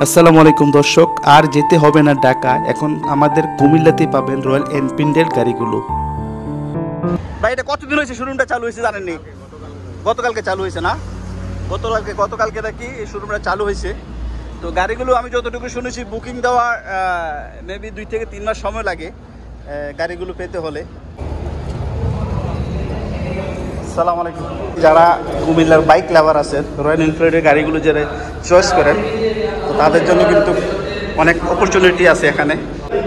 আসসালামু আলাইকুম দর্শক, আর যেতে হবে না ঢাকা, এখন আমাদের কুমিল্লাতেই পাবেন রয়্যাল এনফিল্ডের গাড়িগুলো। ভাই এটা কতদিন হয়েছে শোরুমটা চালু হয়েছে জানেননি? গতকালকে চালু হয়েছে না? গতকালকে নাকি এই শোরুমটা চালু হয়েছে। তো গাড়িগুলো আমি যতটুকু শুনেছি বুকিং দেওয়ার মেবি 2 থেকে 3 মাস সময় লাগে গাড়িগুলো পেতে হলে। আসসালামু আলাইকুম। যারা কুমিল্লার বাইক লাভার আছেন, রয়্যাল এনফিল্ডের গাড়িগুলো যারা চয়েস করেন, তো তাদের জন্য কিন্তু অনেক অপরচুনিটি আছে এখানে।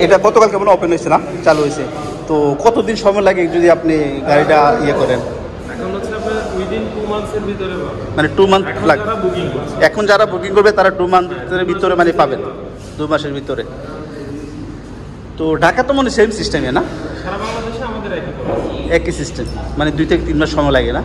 এটা গতকাল কেমন ওপেন হয়েছে না, চালু হয়েছে। তো কতদিন সময় লাগে যদি আপনি গাড়িটা ইয়ে করেন? এখন হচ্ছে আপনার উইদিন 2 মান্থসের ভিতরে পাবেন। মানে 2 মান্থ লাগে। এখন যারা বুকিং করবে তারা 2 মান্থের ভিতরে মানে পাবেন, 2 মাসের ভিতরে। তো ঢাকা তো মনে সেম সিস্টেমে না? সারা বাংলাদেশে আমাদের একই সিস্টেম, মানে 2 থেকে 3 মাস সময় লাগে না?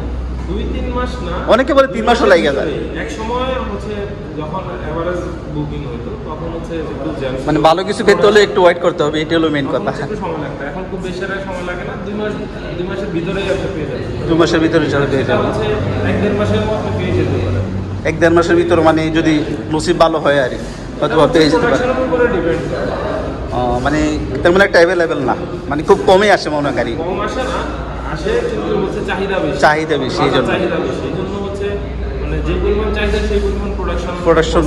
2-3 মাস না, অনেকে বলে 3 মাসও লাগে যায়। এক সময় হচ্ছে যখন এভারেজ বুকিং হতো তখন হচ্ছে একটু জ্যাম, মানে ভালো কিছু পেতে হলে একটু ওয়েট করতে হবে, এটা হলো মেইন কথা। একটু সময় লাগতো। এখন খুব বেশি সময় লাগে না, 2 মাসের ভিতরেই আপনি পেয়ে যাবেন। 2 মাসের ভিতরে চলে পেয়ে যাবেন। হচ্ছে 1-1.5 মাসের মধ্যে পেয়ে যেতে পারেন। 1-1.5 মাসের ভিতরে, মানে যদি নসিব ভালো হয় আর হয়তো পেয়ে যেতে পারে। মানে তেমন একটা অ্যাভেলেবেল না, মানে খুব কমই আসে মনে হয় গাড়ি। কম আসে না, আসে কিন্তু হচ্ছে চাহিদা বেশি, এই জন্য হচ্ছে মানে যে পরিমাণ চাহিদা সেই পরিমাণ প্রোডাকশন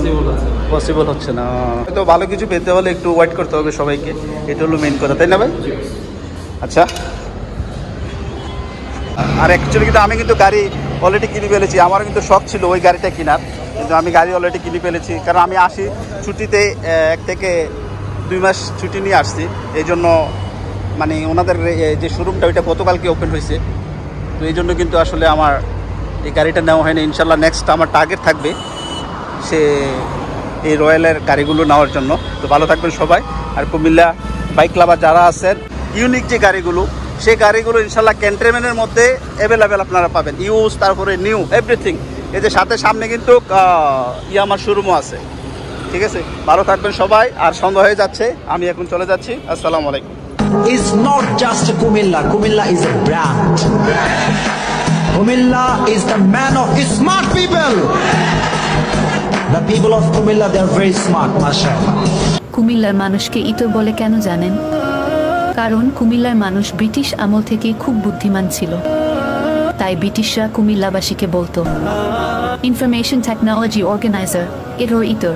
পসিবল হচ্ছে না। তো ভালো কিছু পেতে হলে একটু ওয়েট করতে হবে সবাইকে, এটা হলো মেইন কথা, তাই না ভাই? আচ্ছা, আর অ্যাকচুয়ালি কিন্তু আমি কিন্তু গাড়ি অলরেডি কিনে ফেলেছি। আমারও কিন্তু শখ ছিল ওই গাড়িটা কেনার, কিন্তু আমি গাড়ি অলরেডি কিনে ফেলেছি। কারণ আমি আসি ছুটিতে 1 থেকে 2 মাস ছুটি নিয়ে আসছি, এই জন্য মানে ওনাদের যে শোরুমটা ওইটা গতকালকে ওপেন হয়েছে। তো এই জন্য কিন্তু আসলে আমার এই গাড়িটা নেওয়া হয়নি। ইনশাল্লাহ নেক্সট আমার টার্গেট থাকবে সে এই রয়্যালের গাড়িগুলো নেওয়ার জন্য। তো ভালো থাকবেন সবাই। আর কুমিল্লা বাইক লাভার যারা আছেন, ইউনিক যে গাড়িগুলো, সেই গাড়িগুলো ইনশাল্লাহ ক্যান্টনমেন্টের মধ্যে অ্যাভেলেবেল আপনারা পাবেন, ইউজ তারপরে নিউ এভরিথিং। এই যে সামনে কিন্তু আমার শোরুমও আছে। ঠিক আছে, ভালো থাকবেন সবাই। আর সন্ধ্যা হয়ে যাচ্ছে, আমি এখন চলে যাচ্ছি। আসসালামু আলাইকুম। Is not just Kumilla. Kumilla is a brand. Kumilla is the man of smart people. The people of Kumilla, they are very smart, mashallah. কুমিল্লার মানুষকে ইতর বলে কেন জানেন? কারণ কুমিল্লার মানুষ ব্রিটিশ আমল থেকে খুব বুদ্ধিমান ছিল, তাই ব্রিটিশরা কুমিল্লাবাসীকে বলতো ইনফরমেশন টেকনোলজি অর্গানাইজার, ইতর,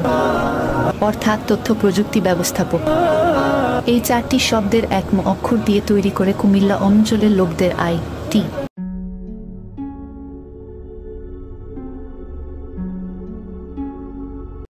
অর্থাৎ তথ্য প্রযুক্তি ব্যবস্থাপক। এই 4টি শব্দের এক অক্ষর দিয়ে তৈরি করে কুমিল্লা অঞ্চলের লোকদের IT